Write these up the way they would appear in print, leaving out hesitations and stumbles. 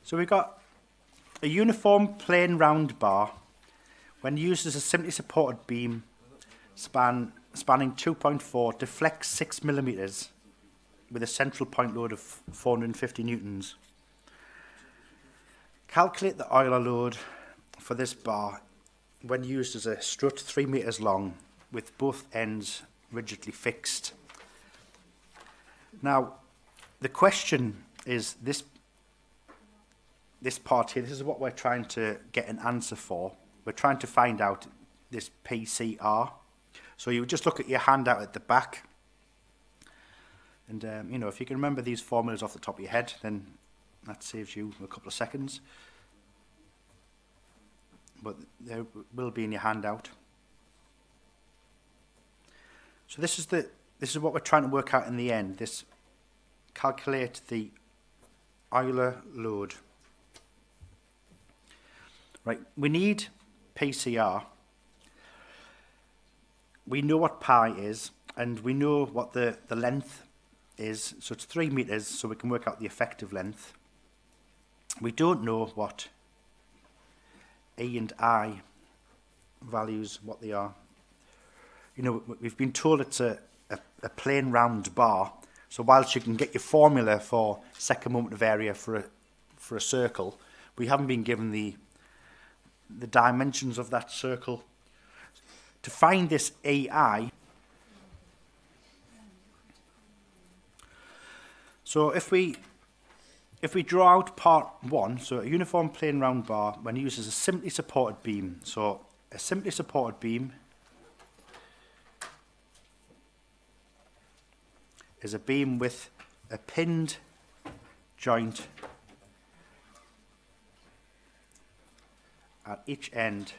So we've got a uniform plane round bar when used as a simply supported beam spanning 2.4 deflects 6 millimeters with a central point load of 450 newtons. Calculate the Euler load for this bar when used as a strut 3 meters long with both ends rigidly fixed. Now, the question is this part here. This is what we're trying to get an answer for. We're trying to find out this PCR. So you just look at your handout at the back, and you know, if you can remember these formulas off the top of your head, then that saves you a couple of seconds. But they will be in your handout. So this is what we're trying to work out in the end. This calculate the Euler load. Right, we need PCR. We know what pi is, and we know what the length is. So it's 3 meters, so we can work out the effective length. We don't know what E and I values, what they are. You know, we've been told it's a plane round bar. So whilst you can get your formula for second moment of area for a circle, we haven't been given the dimensions of that circle. To find this AI, so if we draw out part 1, so a uniform plane round bar when used as a simply supported beam. So a simply supported beam is a beam with a pinned joint at each end.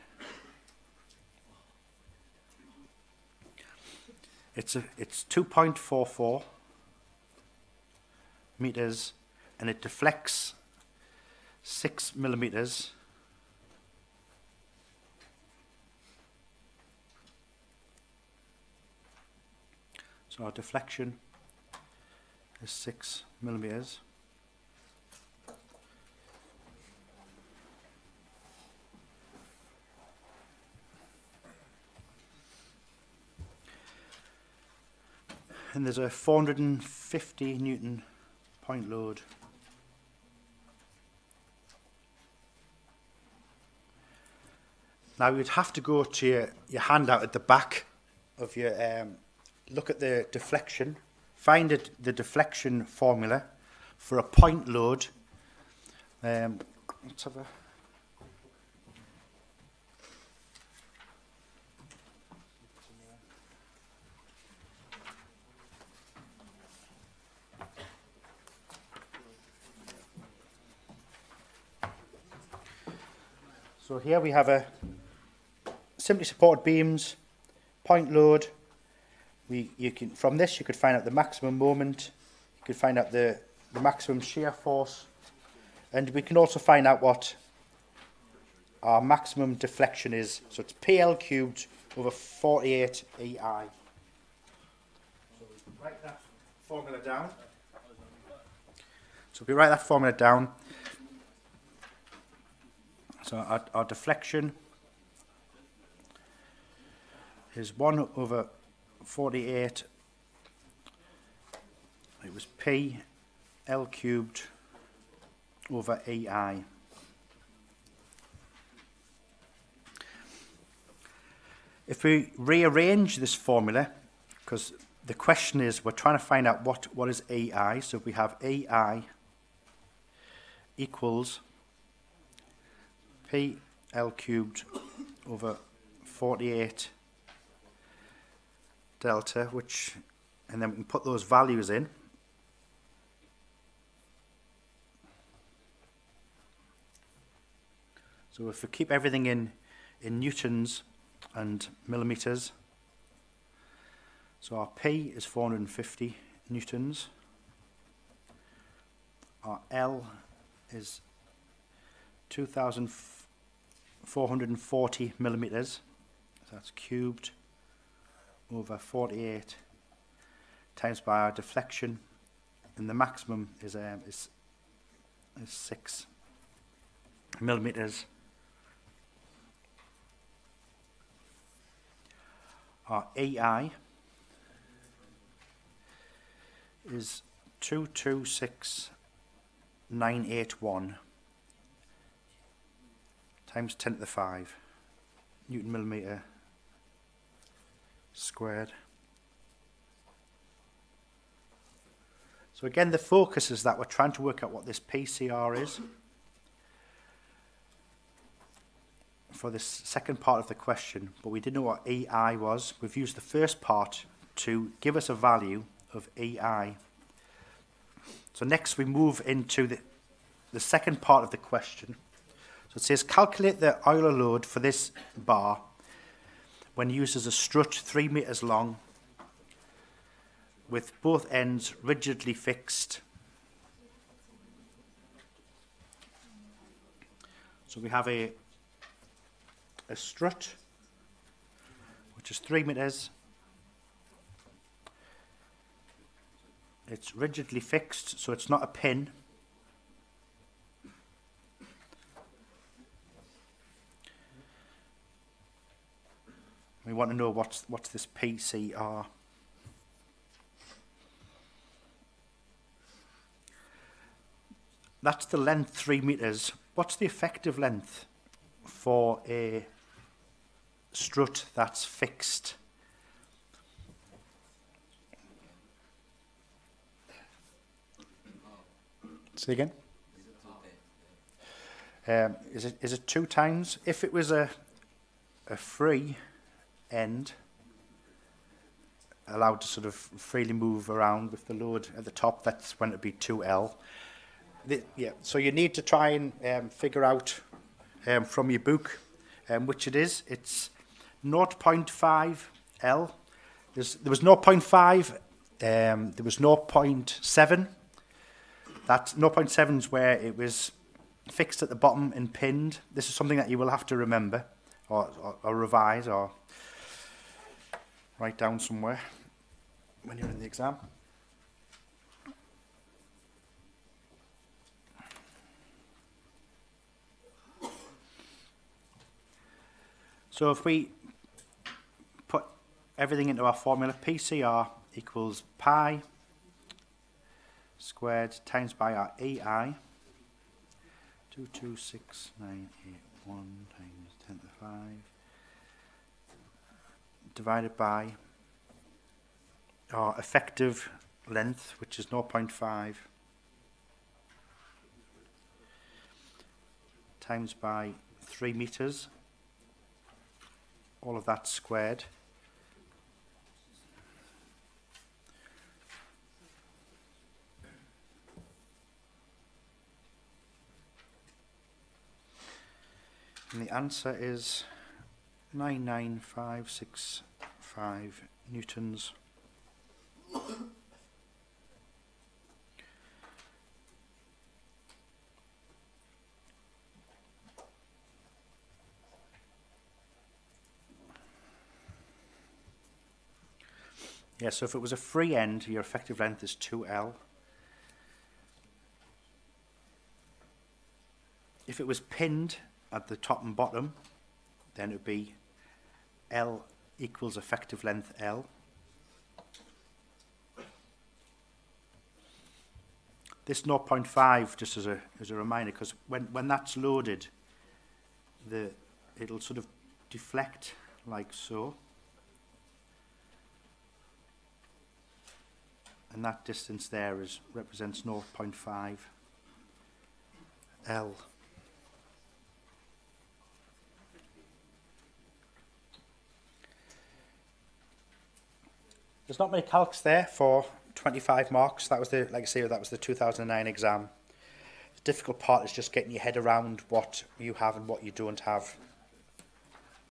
It's 2.44 meters, and it deflects 6 millimeters. So our deflection is 6 millimeters. And there's a 450 Newton point load. Now you'd have to go to your handout at the back of your, look at the deflection, find the deflection formula for a point load. Let's have a... So here we have a simply supported beams, point load. From this you could find out the maximum moment, you could find out the maximum shear force, and we can also find out what our maximum deflection is. So it's PL cubed over 48 EI. So we write that formula down. So if we write that formula down, so our deflection is 1 over 48. It was P L cubed over EI. If we rearrange this formula, because the question is we're trying to find out what is EI, so if we have EI equals P L cubed over 48 delta, and then we can put those values in. So if we keep everything in newtons and millimeters, so our P is 450 newtons, our L is 2,440 millimeters, so that's cubed over 48 times by our deflection, and the maximum is 6 millimetres. Our EI is 226981 times 10 to the 5 Newton millimetre squared. So again, the focus is that we're trying to work out what this PCR is for this second part of the question, but we didn't know what EI was. We've used the first part to give us a value of EI. So next we move into the second part of the question. So it says calculate the Euler load for this bar when used as a strut 3 meters long with both ends rigidly fixed. So we have a strut which is 3 meters. It's rigidly fixed, so it's not a pin. We want to know what's this PCR. That's the length, 3 meters. What's the effective length for a strut that's fixed? Say again? Is it 2 times? If it was a free end, allowed to sort of freely move around with the load at the top, that's when it'd be 2L. Yeah, so you need to try and figure out from your book which it is. It's 0.5 L. There was 0.5, there was 0.7. That 0.7 is where it was fixed at the bottom and pinned. This is something that you will have to remember or revise or write down somewhere when you're in the exam. So if we put everything into our formula, PCR equals pi squared times by our EI, 226981 times 10 to the 5, divided by our effective length, which is 0.5, times by 3 meters, all of that squared. And the answer is 99565 newtons. Yeah, so if it was a free end, your effective length is 2L. If it was pinned at the top and bottom, then it would be L equals effective length L. This 0.5, just as a reminder, because when that's loaded, it'll sort of deflect like so. And that distance there represents 0.5 L. There's not many calcs there for 25 marks. That was like I say, that was the 2009 exam. The difficult part is just getting your head around what you have and what you don't have.